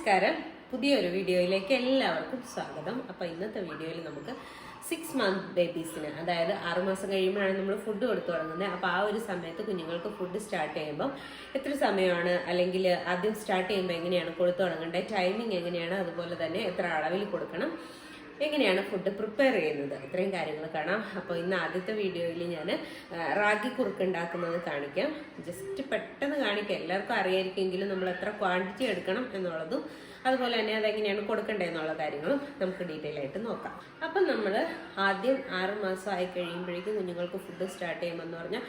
നമസ്കാരം, പുതിയൊരു വീഡിയോയിലേക്ക് എല്ലാവർക്കും സ്വാഗതം. അപ്പോൾ ഇന്നത്തെ വീഡിയോയിൽ നമുക്ക് 6 month ബേബീസിന്, അതായത് 6 മാസം കഴിയുമ്പോഴാണ് നമ്മൾ ഫുഡ് കൊടുത്തു തുടങ്ങുന്നത്. അപ്പോൾ ആ ഒരു സമയത്ത് കുഞ്ഞുങ്ങൾക്ക് ഫുഡ് സ്റ്റാർട്ട് ചെയ്യുമ്പോൾ എത്ര സമയമാണ്, അല്ലെങ്കിൽ ആദ്യം സ്റ്റാർട്ട് ചെയ്യുമ്പോൾ എങ്ങനെയാണ് കൊടുത്തു തുടങ്ങേണ്ടത്, ടൈമിംഗ് എങ്ങനെയാണ്, അതുപോലെ തന്നെ എത്ര അളവിൽ കൊടുക്കണം, എങ്ങനെയാണ് ഫുഡ് പ്രിപ്പയർ ചെയ്യുന്നത്, ഇത്രയും കാര്യങ്ങൾ കാണാം. അപ്പോൾ ഇന്ന് ആദ്യത്തെ വീഡിയോയിൽ ഞാൻ റാഗി കുറുക്ക് ഉണ്ടാക്കുന്നത് കാണിക്കാം. ജസ്റ്റ് പെട്ടെന്ന് കാണിക്കാം, എല്ലാവർക്കും അറിയായിരിക്കുമെങ്കിലും നമ്മൾ എത്ര ക്വാണ്ടിറ്റി എടുക്കണം എന്നുള്ളതും അതുപോലെ തന്നെ അതെങ്ങനെയാണ് കൊടുക്കേണ്ടത് എന്നുള്ള കാര്യങ്ങളും നമുക്ക് ഡീറ്റെയിൽ ആയിട്ട് നോക്കാം. അപ്പം നമ്മൾ ആദ്യം 6 മാസം ആയി കഴിയുമ്പോഴേക്കും കുഞ്ഞുങ്ങൾക്ക് ഫുഡ് സ്റ്റാർട്ട് ചെയ്യുമ്പോൾ പറഞ്ഞാൽ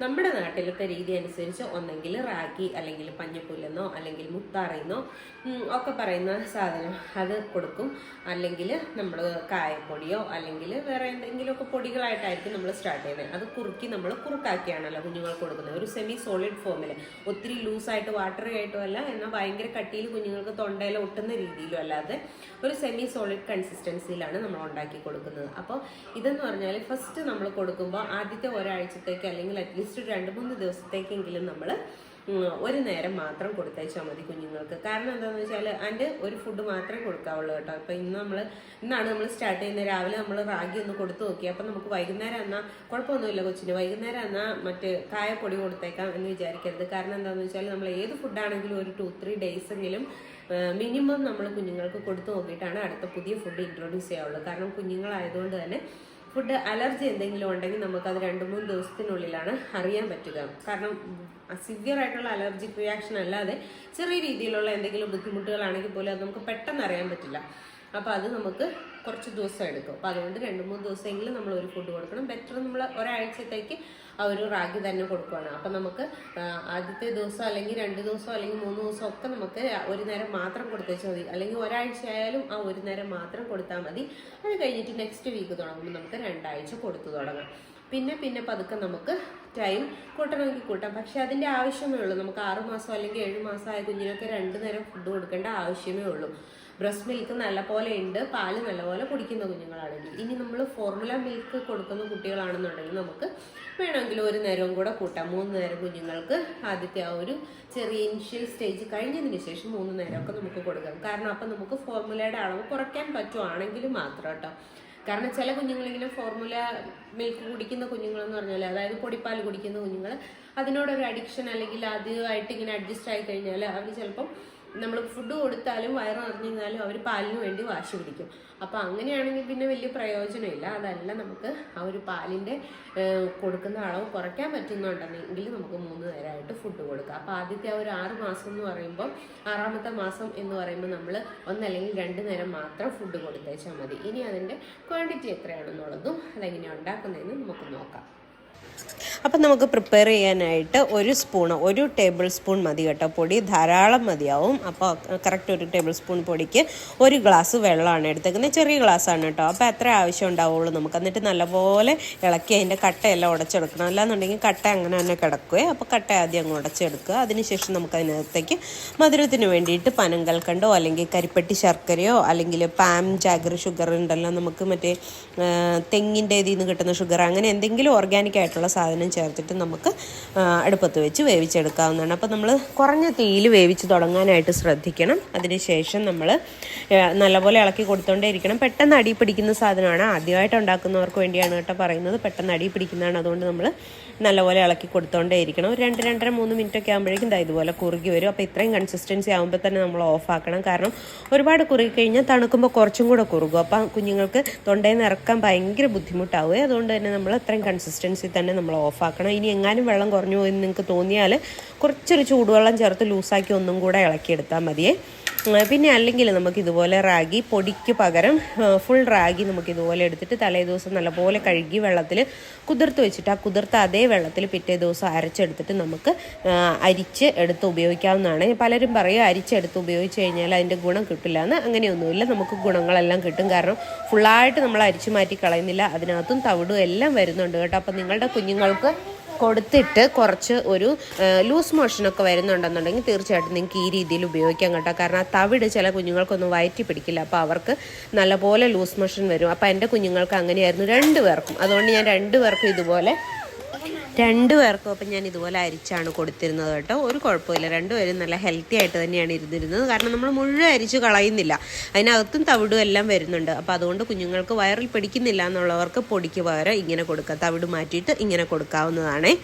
നമ്മുടെ നാട്ടിലത്തെ രീതി അനുസരിച്ച് ഒന്നെങ്കിൽ റാഗി അല്ലെങ്കിൽ പഞ്ഞപ്പുല്ലെന്നോ അല്ലെങ്കിൽ മുത്താറിന്നോ ഒക്കെ പറയുന്ന സാധനം അത് കൊടുക്കും. അല്ലെങ്കിൽ നമ്മൾ കായപ്പൊടിയോ അല്ലെങ്കിൽ വേറെ എന്തെങ്കിലുമൊക്കെ പൊടികളായിട്ടായിരിക്കും നമ്മൾ സ്റ്റാർട്ട് ചെയ്യുന്നത്. അത് കുറുക്കി നമ്മൾ കുറുക്കാക്കിയാണല്ലോ കുഞ്ഞുങ്ങൾക്ക് കൊടുക്കുന്നത്, ഒരു സെമി സോളിഡ് ഫോമിൽ, ഒത്തിരി ലൂസായിട്ട് വാട്ടറി ആയിട്ടും അല്ല, എന്നാൽ ഭയങ്കര കട്ടിയിൽ കുഞ്ഞുങ്ങൾക്ക് തൊണ്ടയിൽ ഒട്ടുന്ന രീതിയിലും അല്ലാതെ ഒരു സെമി സോളിഡ് കൺസിസ്റ്റൻസിയിലാണ് നമ്മൾ ഉണ്ടാക്കി കൊടുക്കുന്നത്. അപ്പോൾ ഇതെന്ന് പറഞ്ഞാൽ ഫസ്റ്റ് നമ്മൾ കൊടുക്കുമ്പോൾ ആദ്യത്തെ ഒരാഴ്ചത്തേക്ക് അല്ലെങ്കിൽ അറ്റ്ലീസ്റ്റ് 2-3 ദിവസത്തേക്കെങ്കിലും നമ്മൾ ഒരു നേരം മാത്രം കൊടുത്തയച്ചാൽ മതി കുഞ്ഞുങ്ങൾക്ക്. കാരണം എന്താണെന്ന് വെച്ചാൽ അതിൻ്റെ ഒരു ഫുഡ് മാത്രമേ കൊടുക്കാവുള്ളൂ കേട്ടോ. ഇപ്പം ഇന്നാണ് നമ്മൾ സ്റ്റാർട്ട് ചെയ്യുന്നത്. രാവിലെ നമ്മൾ റാഗി ഒന്ന് കൊടുത്തു നോക്കി. അപ്പം നമുക്ക് വൈകുന്നേരം എന്നാൽ കുഴപ്പമൊന്നുമില്ല കൊച്ചിന്, വൈകുന്നേരം എന്നാൽ മറ്റ് കായപ്പൊടി കൊടുത്തേക്കാം എന്ന് വിചാരിക്കരുത്. കാരണം എന്താണെന്ന് വെച്ചാൽ നമ്മൾ ഏത് ഫുഡാണെങ്കിലും ഒരു 2-3 ഡേയ്സെങ്കിലും മിനിമം നമ്മൾ കുഞ്ഞുങ്ങൾക്ക് കൊടുത്തു നോക്കിയിട്ടാണ് അടുത്ത പുതിയ ഫുഡ് ഇൻട്രൊഡ്യൂസ് ചെയ്യാവുള്ളൂ. കാരണം കുഞ്ഞുങ്ങളായതുകൊണ്ട് തന്നെ ഫുഡ് അലർജി എന്തെങ്കിലും ഉണ്ടെങ്കിൽ നമുക്കത് 2-3 ദിവസത്തിനുള്ളിലാണ് അറിയാൻ പറ്റുക. കാരണം സിവിയർ ആയിട്ടുള്ള അലർജിക് റിയാക്ഷൻ അല്ലാതെ ചെറിയ രീതിയിലുള്ള എന്തെങ്കിലും ബുദ്ധിമുട്ടുകളാണെങ്കിൽ പോലും അത് നമുക്ക് പെട്ടെന്ന് അറിയാൻ പറ്റില്ല. അപ്പോൾ അത് നമുക്ക് കുറച്ച് ദിവസം എടുക്കും. അപ്പോൾ അതുകൊണ്ട് 2-3 ദിവസമെങ്കിലും നമ്മൾ ഒരു ഫുഡ് കൊടുക്കണം. ബെറ്റർ നമ്മൾ ഒരാഴ്ചത്തേക്ക് ആ ഒരു റാഗി തന്നെ കൊടുക്കുകയാണ്. അപ്പം നമുക്ക് ആദ്യത്തെ ദിവസം അല്ലെങ്കിൽ 2 ദിവസം അല്ലെങ്കിൽ 3 ദിവസം ഒക്കെ നമുക്ക് ഒരു നേരം മാത്രം കൊടുത്തേച്ചാൽ മതി. അല്ലെങ്കിൽ ഒരാഴ്ച ആയാലും ആ ഒരു നേരം മാത്രം കൊടുത്താൽ മതി. അത് കഴിഞ്ഞിട്ട് നെക്സ്റ്റ് വീക്ക് തുടങ്ങുമ്പോൾ നമുക്ക് 2 ആഴ്ച കൊടുത്തു തുടങ്ങാം. പിന്നെ പതുക്കെ നമുക്ക് ടൈം കൂട്ടണമെങ്കിൽ കൂട്ടാം. പക്ഷെ അതിൻ്റെ ആവശ്യമേ ഉള്ളൂ. നമുക്ക് 6 മാസം അല്ലെങ്കിൽ 7 മാസമായ കുഞ്ഞിനൊക്കെ 2 നേരം ഫുഡ് കൊടുക്കേണ്ട ആവശ്യമേ ഉള്ളൂ. ബ്രസ്റ്റ് മിൽക്ക് നല്ലപോലെ ഉണ്ട്, പാല് നല്ലപോലെ കുടിക്കുന്ന കുഞ്ഞുങ്ങളാണെങ്കിൽ. ഇനി നമ്മൾ ഫോർമുല മിൽക്ക് കൊടുക്കുന്ന കുട്ടികളാണെന്നുണ്ടെങ്കിൽ നമുക്ക് വേണമെങ്കിൽ ഒരു നേരവും കൂടെ കൂട്ടാം. 3 നേരം കുഞ്ഞുങ്ങൾക്ക് ആദ്യത്തെ ആ ഒരു ചെറിയ ഇനിഷ്യൽ സ്റ്റേജ് കഴിഞ്ഞതിന് ശേഷം 3 നേരമൊക്കെ നമുക്ക് കൊടുക്കാം. കാരണം അപ്പം നമുക്ക് ഫോർമുലയുടെ അളവ് കുറയ്ക്കാൻ പറ്റുവാണെങ്കിൽ മാത്രം കേട്ടോ. കാരണം ചില കുഞ്ഞുങ്ങളിങ്ങനെ ഫോർമുല മിൽക്ക് കുടിക്കുന്ന കുഞ്ഞുങ്ങളെന്ന് പറഞ്ഞാൽ, അതായത് പൊടിപ്പാൽ കുടിക്കുന്ന കുഞ്ഞുങ്ങൾ, അതിനോടൊരു അഡിക്ഷൻ അല്ലെങ്കിൽ അതുമായിട്ട് ഇങ്ങനെ അഡ്ജസ്റ്റ് ആയി കഴിഞ്ഞാൽ അവർ ചിലപ്പം നമ്മൾ ഫുഡ് കൊടുത്താലും വയറ് നിറഞ്ഞിരുന്നാലും അവർ പാലിന് വേണ്ടി വാശി പിടിക്കും. അപ്പോൾ അങ്ങനെയാണെങ്കിൽ പിന്നെ വലിയ പ്രയോജനമില്ല. അതല്ല, നമുക്ക് ആ ഒരു പാലിൻ്റെ കൊടുക്കുന്ന അളവ് കുറയ്ക്കാൻ പറ്റുന്നുണ്ടെങ്കിൽ നമുക്ക് 3 നേരമായിട്ട് ഫുഡ് കൊടുക്കാം. അപ്പോൾ ആദ്യത്തെ ആ ഒരു 6 മാസം എന്ന് പറയുമ്പോൾ, 6ാമത്തെ മാസം എന്ന് പറയുമ്പോൾ നമ്മൾ ഒന്നല്ലെങ്കിൽ 2 നേരം മാത്രം ഫുഡ് കൊടുത്തേച്ചാൽ മതി. ഇനി അതിൻ്റെ ക്വാണ്ടിറ്റി എത്രയാണെന്നുള്ളതും അതെങ്ങനെയാണ് ഉണ്ടാക്കുന്നതെന്ന് നമുക്ക് നോക്കാം. അപ്പം നമുക്ക് പ്രിപ്പയർ ചെയ്യാനായിട്ട് 1 ടേബിൾ സ്പൂൺ മതി കേട്ടോ. പൊടി ധാരാളം മതിയാവും. അപ്പോൾ കറക്റ്റ് 1 ടേബിൾ സ്പൂൺ പൊടിക്ക് 1 ഗ്ലാസ് വെള്ളമാണ് എടുത്തേക്കുന്നത്. ചെറിയ ഗ്ലാസ്സാണ് കേട്ടോ. അപ്പോൾ എത്ര ആവശ്യം ഉണ്ടാവുള്ളൂ നമുക്ക്. എന്നിട്ട് നല്ലപോലെ ഇളക്കി അതിൻ്റെ കട്ടയെല്ലാം ഉടച്ചെടുക്കണം. അല്ലാന്നുണ്ടെങ്കിൽ കട്ട അങ്ങനെ തന്നെ കിടക്കുകയെ. അപ്പോൾ കട്ട ആദ്യം അങ്ങ് ഉടച്ചെടുക്കുക. അതിനുശേഷം നമുക്ക് അതിനകത്തേക്ക് മധുരത്തിന് വേണ്ടിയിട്ട് പനങ്കൽക്കണ്ടോ അല്ലെങ്കിൽ കരിപ്പെട്ടി ശർക്കരയോ അല്ലെങ്കിൽ പാം ജാഗർ ഷുഗർ ഉണ്ടല്ലോ, നമുക്ക് മറ്റേ തെങ്ങിൻ്റെ ഇതിൽ നിന്ന് കിട്ടുന്ന ഷുഗർ, അങ്ങനെ എന്തെങ്കിലും ഓർഗാനിക് ആയിട്ടുള്ള സാധനം ചേർത്തിട്ട് നമുക്ക് അടുപ്പത്ത് വെച്ച് വേവിച്ചെടുക്കാവുന്നതാണ്. അപ്പോൾ നമ്മൾ കുറഞ്ഞ തീയിൽ വേവിച്ച് തുടങ്ങാനായിട്ട് ശ്രദ്ധിക്കണം. അതിനുശേഷം നമ്മൾ നല്ലപോലെ ഇളക്കി കൊടുത്തോണ്ടേ ഇരിക്കണം. പെട്ടെന്ന് അടി പിടിക്കുന്ന സാധനമാണ്. ആദ്യമായിട്ട് ഉണ്ടാക്കുന്നവർക്ക് വേണ്ടിയാണ് കേട്ടോ പറയുന്നത്. പെട്ടെന്ന് അടി പിടിക്കുന്നതാണ്. അതുകൊണ്ട് നമ്മൾ നല്ലപോലെ ഇളക്കി കൊടുത്തോണ്ടേ ഇരിക്കണം. ഒരു 2-2.5-3 മിനിറ്റൊക്കെ ആകുമ്പോഴേക്കും ഇതുപോലെ കുറുകി വരും. അപ്പോൾ ഇത്രയും കൺസിസ്റ്റൻസി ആകുമ്പോൾ തന്നെ നമ്മൾ ഓഫാക്കണം. കാരണം ഒരുപാട് കുറുകി കഴിഞ്ഞാൽ തണുക്കുമ്പോൾ കുറച്ചും കൂടെ കുറുകും. അപ്പം കുഞ്ഞുങ്ങൾക്ക് തൊണ്ടയിൽ നിന്ന് ഇറക്കാൻ ഭയങ്കര ബുദ്ധിമുട്ടാവുകയും. അതുകൊണ്ട് തന്നെ നമ്മൾ അത്രയും കൺസിസ്റ്റൻസി തന്നെ നമ്മൾ ഓഫാക്കണം. ഇനി എങ്ങാനും വെള്ളം കുറഞ്ഞു പോയി നിങ്ങൾക്ക് തോന്നിയാൽ കുറച്ചൊരു ചൂടുവെള്ളം ചേർത്ത് ലൂസാക്കി ഒന്നും കൂടെ ഇളക്കിയെടുത്താൽ മതിയേ. പിന്നെ അല്ലെങ്കിൽ നമുക്ക് ഇതുപോലെ റാഗി പൊടിക്ക് പകരം ഫുൾ റാഗി നമുക്ക് ഇതുപോലെ എടുത്തിട്ട് തലേ ദിവസം നല്ലപോലെ കഴുകി വെള്ളത്തിൽ കുതിർത്ത് വെച്ചിട്ട് ആ കുതിർത്ത അതേ വെള്ളത്തിൽ പിറ്റേ ദിവസം അരച്ചെടുത്തിട്ട് നമുക്ക് അരിച്ച് എടുത്ത് ഉപയോഗിക്കാവുന്നതാണ്. പലരും പറയും അരിച്ചെടുത്ത് ഉപയോഗിച്ച് കഴിഞ്ഞാൽ അതിൻ്റെ ഗുണം കിട്ടില്ല എന്ന്. അങ്ങനെയൊന്നുമില്ല, നമുക്ക് ഗുണങ്ങളെല്ലാം കിട്ടും. കാരണം ഫുള്ളായിട്ട് നമ്മൾ അരിച്ചു മാറ്റി കളയുന്നില്ല, അതിനകത്തും തവിടും എല്ലാം വരുന്നുണ്ട് കേട്ടോ. അപ്പം നിങ്ങളുടെ കുഞ്ഞുങ്ങൾക്ക് കൊടുത്തിട്ട് കുറച്ച് ഒരു ലൂസ് മോഷനൊക്കെ വരുന്നുണ്ടെന്നുണ്ടെങ്കിൽ തീർച്ചയായിട്ടും നിങ്ങൾക്ക് ഈ രീതിയിൽ ഉപയോഗിക്കാം കേട്ടോ. കാരണം ആ തവിട് ചില കുഞ്ഞുങ്ങൾക്കൊന്നും വയറ്റി പിടിക്കില്ല. അപ്പോൾ അവർക്ക് നല്ലപോലെ ലൂസ് മോഷൻ വരും. അപ്പോൾ എൻ്റെ കുഞ്ഞുങ്ങൾക്ക് അങ്ങനെയായിരുന്നു 2 പേർക്കും. അതുകൊണ്ട് ഞാൻ 2 പേർക്കും ഇതുപോലെ രണ്ടുപേർക്കും അപ്പം ഞാൻ ഇതുപോലെ അരിച്ചാണ് കൊടുത്തിരുന്നത് കേട്ടോ. ഒരു കുഴപ്പമില്ല, രണ്ടുപേരും നല്ല ഹെൽത്തി ആയിട്ട് തന്നെയാണ് ഇരുന്നിരുന്നത്. കാരണം നമ്മൾ മുഴുവൻ അരിച്ച് കളയുന്നില്ല, അതിനകത്തും തവിടും എല്ലാം വരുന്നുണ്ട്. അപ്പോൾ അതുകൊണ്ട് കുഞ്ഞുങ്ങൾക്ക് വയറിൽ പിടിക്കുന്നില്ല എന്നുള്ളവർക്ക് പൊടിക്ക് പകരം ഇങ്ങനെ കൊടുക്കാം, തവിട് മാറ്റിയിട്ട് ഇങ്ങനെ കൊടുക്കാവുന്നതാണേ.